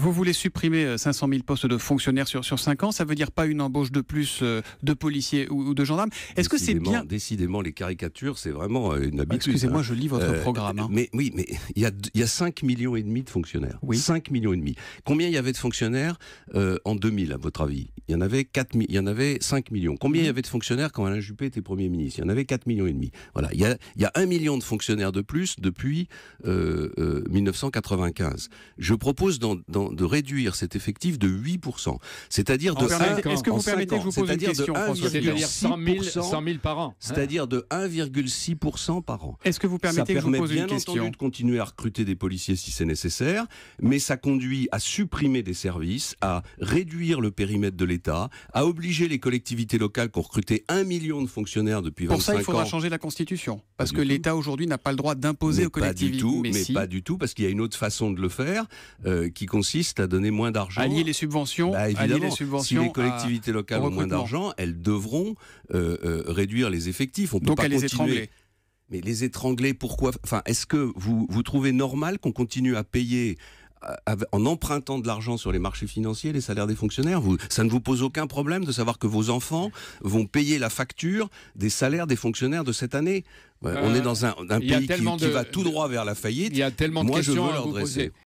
Vous voulez supprimer 500 000 postes de fonctionnaires sur 5 ans. Ça veut dire pas une embauche de plus de policiers ou de gendarmes. Est-ce que c'est bien... Décidément, les caricatures, c'est vraiment une habitude. Excusez-moi, je lis votre programme. Mais il y a 5,5 millions de fonctionnaires. Oui. 5,5 millions. Combien il y avait de fonctionnaires en 2000, à votre avis? Il y en avait 5 millions. Combien il y avait de fonctionnaires quand Alain Juppé était Premier ministre? Il y en avait 4,5 millions. Voilà. Il y a 1 million de fonctionnaires de plus depuis 1995. Je propose de réduire cet effectif de 8%. C'est-à-dire de... Est-ce que vous permettez que je vous pose une question, François? C'est-à-dire 100 000 par an. C'est-à-dire de 1,6% par an. Est-ce que vous permettez que je vous pose une question? Ça permet bien entendu de continuer à recruter des policiers si c'est nécessaire, mais ça conduit à supprimer des services, à réduire le périmètre de l'État, à obliger les collectivités locales qui ont recruté 1 million de fonctionnaires depuis 25 ans. Pour ça, il faudra changer la Constitution. Parce que l'État aujourd'hui n'a pas le droit d'imposer aux collectivités. Pas du tout, parce qu'il y a une autre façon de le faire qui consiste à donner moins d'argent. Allier les subventions. Si les collectivités locales ont moins d'argent, elles devront réduire les effectifs. On peut pas les continuer. Étrangler. Mais les étrangler, pourquoi? Enfin, est-ce que vous trouvez normal qu'on continue à payer en empruntant de l'argent sur les marchés financiers les salaires des fonctionnaires? Ça ne vous pose aucun problème de savoir que vos enfants vont payer la facture des salaires des fonctionnaires de cette année? On est dans un pays qui va tout droit vers la faillite. Il y a tellement de questions à vous poser.